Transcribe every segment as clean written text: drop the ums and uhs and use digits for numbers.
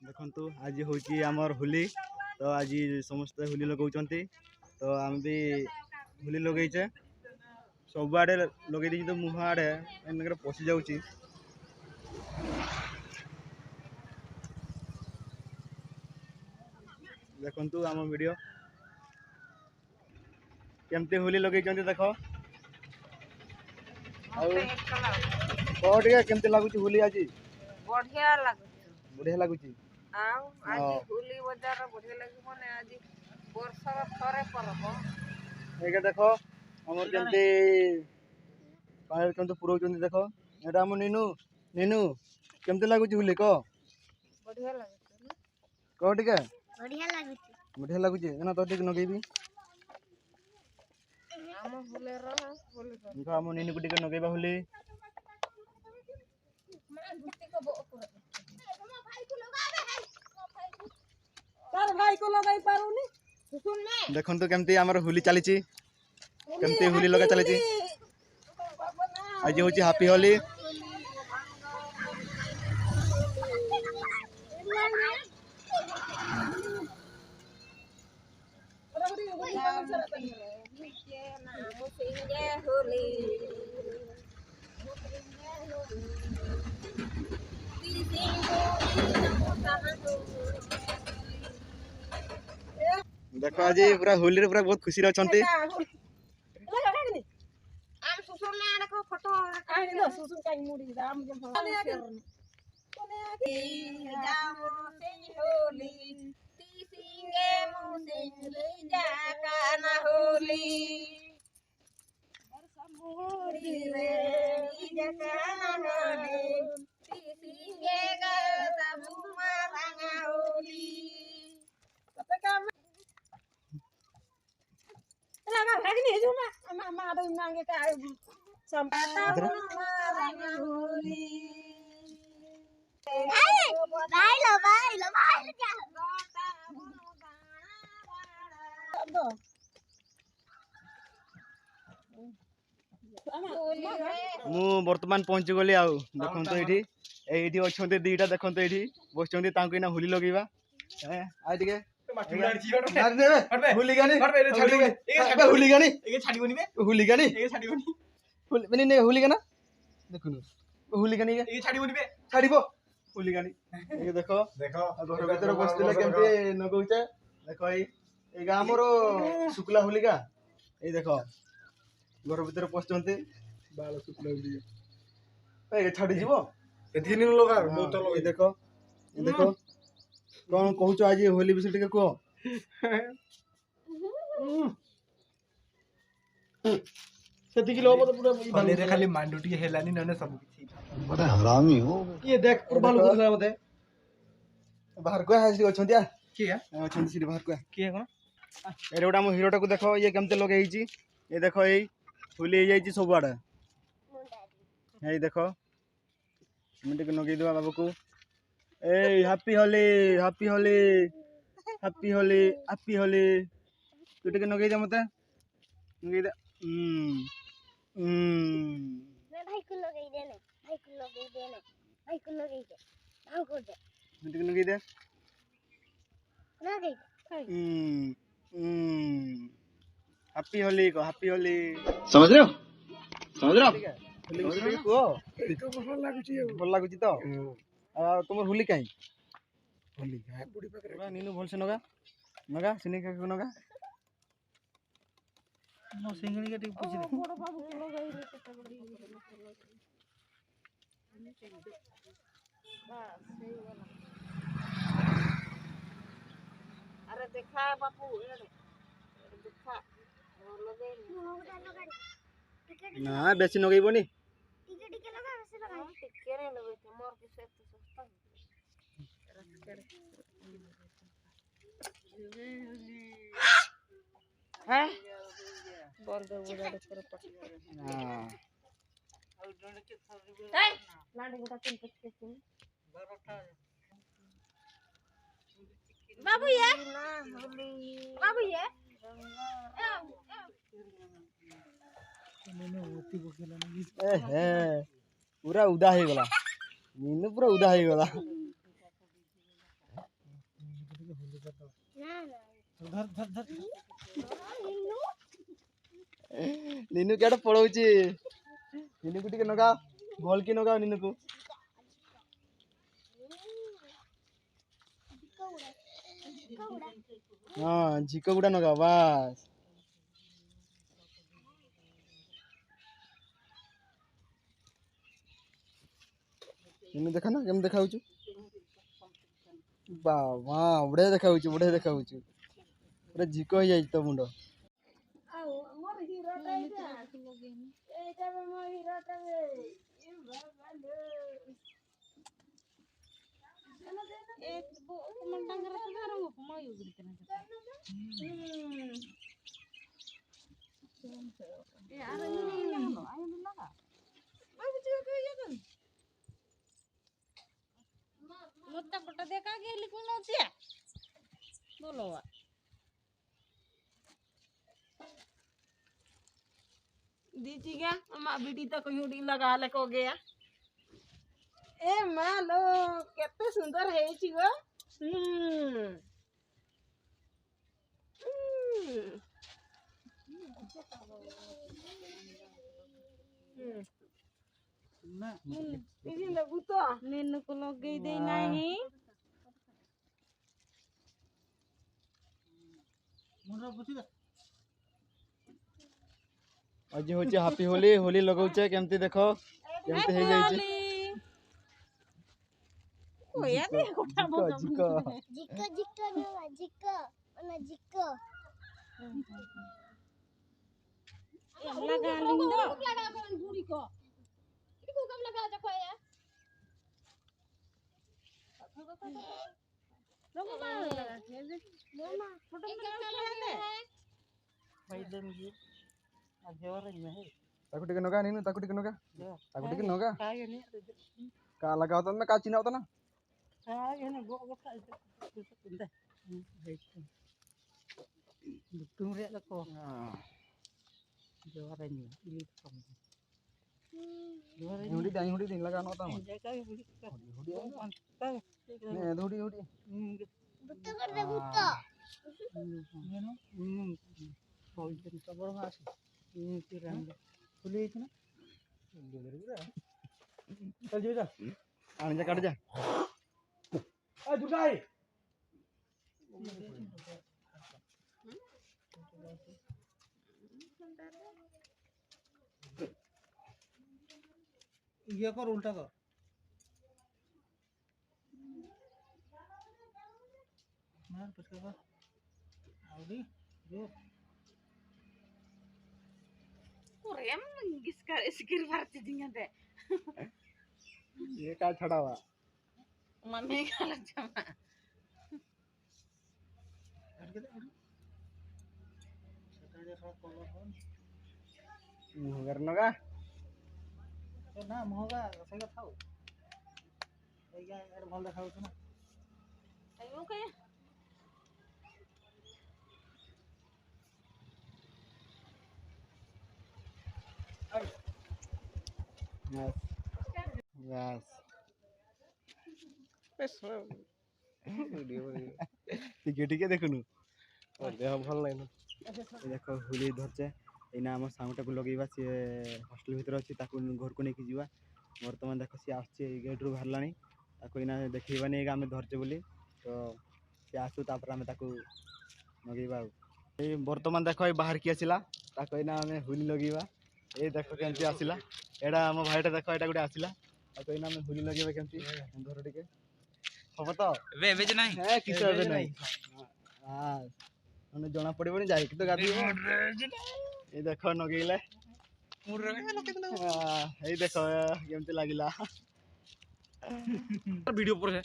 देखु आज हूँ आमर होली तो आज समस्ते होली लगाउछन्ति तो आम भी होली लगेचे सब आड़े लगे दी तो मुह आड़े पशि जाऊँगी देखु आम वीडियो केमती होली लगे देख केमती लगुच होली आज बढ़िया लगुच बढ़िया लगुच आज होली बजार बढ़िया लगे माने आज वर्षर थरे पर्व ये देख आम केमती केमती पुरौन देख ये आम नीनू नीनू केमती लगुच होली कह बढ़िया लगुच कह टिके बढ़िया लगुच बढ़िया लगुच तो टिके नगेबी आम होलेर होली आम नीनू को टिके नगेबा होली देखु तो केमती आमर होली चली केमती होली लगा चली आज हूँ हापी होली देख आज पूरा होली पूरा बहुत खुशी अच्छा मु वर्तमान पहुंची गली आउ देखो तो ये अच्छा दीटा देखो ये बस होली लगेगा शुक्ला होलिका ये देख घर भर पशुंट बाल शुक्ला होलिका छाड़ी देख देख कौन कहूच आज होली विषय टे कह खाली मांडू टी हेलानी नने सब किछि बड़ा हरामी हो ये देख बाल कर मते बाहर को हासी अछंती आ की है अछंती सिटी बाहर को की है कोन एरे गोटा मो हीरोटा को देखो ये केमते लगे हिची ये देखो ये होली हो जाइछि सब आडे हे देखो मिटे के नगे देबा बाबू को ए happy Holi happy Holi happy Holi happy Holi तू टिके नगे दे मते नगे दे मैं भाई को लगे दे ने भाई को लगे दे ने भाई को लगे दे भाव कर दे मिटे के नगे दे लगे हैप्पी होली को हैप्पी होली समझ रहे हो होली को तो भल लागुची तो तुम होली कहीं होली है बुढ़ी पकड़ नीनू भल से नगा नगा सिने का नगा नो सिंगड़ी के टिक पूछ दे बड़ बाबू को लगाई रे केते बड़ी बस सही वाला अरे देखा बापू एड़े देखा लगे ना बेसी नगेबनी टिके लगा वैसे लगा टिके रे लगे मोर के से तो सस्ता है बोल दे बुढ़ा कर पट हां ए लांडी गुटा तीन पच के बाबू ये बाबू ये पूरा उदा हो गला नीनू पूरा उदा हो गला धर धर धर निन्नू केटा पळौची निन्नू को टिके नगा भल की नगा निन्नू को हां झिको गुडा नगा बस निन्नू देखा ना केम देखाउछु बाबा बढे देखाउछु पूरा झिको हो जाई तो मुंडो ଆଉ ମୋର ହିରୋଟା ଏଇଟା ଏଇଟା ବେ ମୋ ହିରୋଟା ବେ ଏ ବାବା ଲୋ ଏ ମଣ୍ଡାଙ୍ଗର ସୁଧାର ମୋ ମୟୁ ଗୁଡିକ ନା ଏ ଆରେ ନି ନା ଆଇ ଲଗା ବାବୁ जी को ये कर मोटा पटा देखा के लिखुन होती है बोलो वा दीची क्या माँ बेटी तक यूडी लगा ले को गया ए माँ लो कितने सुंदर है ये चीज़ इसी लगू तो निन्नु को लगे दे नहीं मुंडा बुझी दे आज होचे हैप्पी होली होली लगाउचे केमती देखो केमती हे जाई छै कोया दे कोठा झिको झिको जिक्को जिक्को नवा जिक्को ओना जिक्को लगा लिंदो लगा कर बुड़ी को इको कम लगा जा कोया लोगो मार लगा मामा फोटो में लगा दे भाई दे मुझे अजवर में है ताको टिके नगा निन्नू ताको टिके नगा कागे ने का लगाओ तो मैं का चिनाओ तो ना कागे ने गो गो का दे तुम रे को जवर में इली कम हुडी दाई हुडी दिन लगा नो ता जैका भी हुडी ने ने हुडी हुडी बुत्तो कर दे बुत्तो कोई दिन खबर मास तिरंग खुली इतना चल जा आन जा काट जा आ दुगाई ये कर उल्टा कर मार पछका कर आउडी जो कोरेम गिसका स्किर भारती दिंगा दे ये का छड़ावा मम्मी का लजमा हट के दे सटाड़े खा कलर हो घर नगा तो ना मोगा सगा खाओ एगा यार भल देखाउ छ ना आयो के बस बस टिके टिके देखुनु देह भल नहीं देखो होली धरचे एना हम साउटा को लगेबा से हॉस्टल भीतर अछि ताको घर को नेकी जीवा वर्तमान देखो सी आछे गेट रो बाहरलानी ताको एना देखैबा नै हम धरचे बोली तो से आसु तापर हम ताको लगेबा ए वर्तमान देखो ए बाहर की आसिला ताको एना हम होली लगेबा ए देखो केमती आसिला एडा हम भाईटा देखो एटा गुडे आसिला ताको एना हम होली लगेबा केमती घर टिके हबो तो एबे जे नहीं है किछ एबे नै हां मने जना पड़िबनी जाई कि तो गादीबो ए देखो नगेइला मुर रे लके दे ए देखो केमती लागिला वीडियो पर है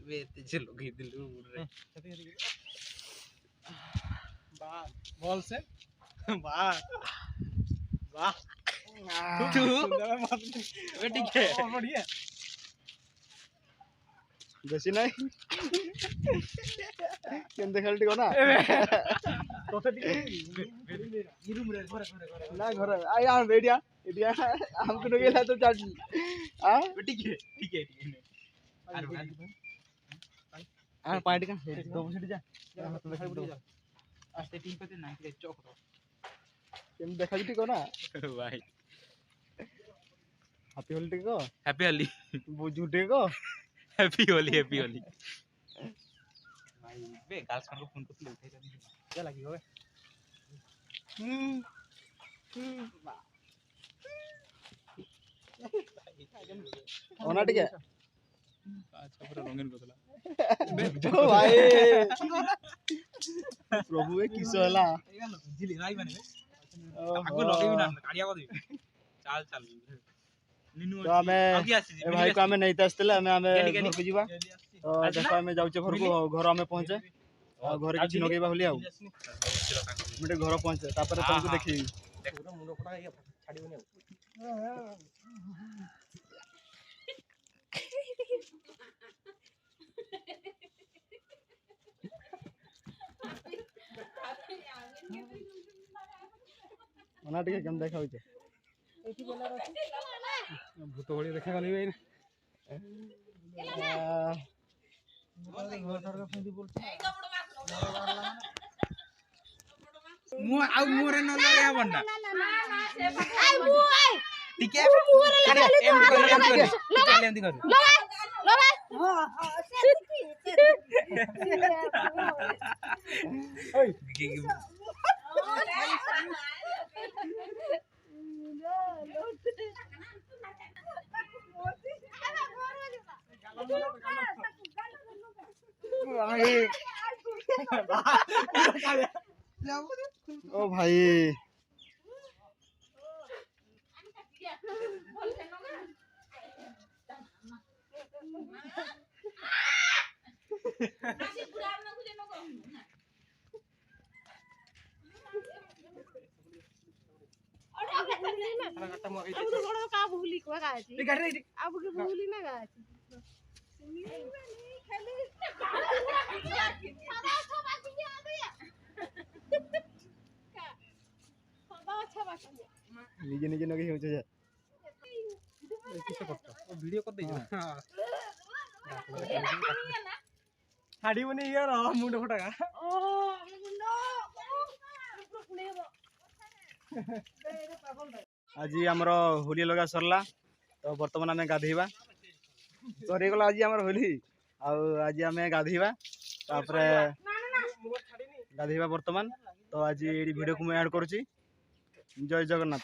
वे ते चलो गई दिल मुर रे वाह बॉल से वाह वाह तू वे ठीक है बढ़िया बेसी नहीं केम देखाल टिको ना तोते गिरुम रे घरे घरे घरे ना घर आ यार बेडिया एडिया हमको नगेला तो चाट हां ठीक है आ पार्टी का दो बजे जा हाथ देखा दो आस्ते टीम पे ना के चौक दो केम देखा जी को ना भाई हैप्पी होली को हैप्पी होली बुजू टे को हैप्पी होली भाई बे गर्ल्स को फोन करते उठाई जानी क्या लगी होवे ओना ठीक है अच्छा पूरा रंगीन कोतला जो भाई प्रभु ए किस होला बुझिली राई माने आगु लगेबी ना गाड़िया को देबी चाल चाल निनु तो हमें आगे आसी ए भाई को हमें नहीं तस्तले हमें गेली, घर को जीवा तो देखो हमें जाउचे घर को घर हमें पहुंचे और घर किछि नगेबा होली आउ मिटे घर पहुंचे तापर तुमको देखी पूरा मुंडो फटा ये छाड़ीबनी ओना ठीक है केम देखा होचे भूत होली देखा गली भाई मु आ मोरे न लगे बन्ना आई बुआई ठीक है एमती कर ओ भाई का भूली को गाची अब के भूली ना गाची निजे निजे नगे होचे जा किसे करतो वीडियो कर दे हाडी बने यार मुंडो फटा का आज आमर होली लगा सरला तो बर्तमान आम गाधेबा सरी गला आज आमर होली आज आम गाधेबा तापरे गाधेबा बर्तमान तो आज ये वीडियो को मैं ऐड करूची जय जगन्नाथ।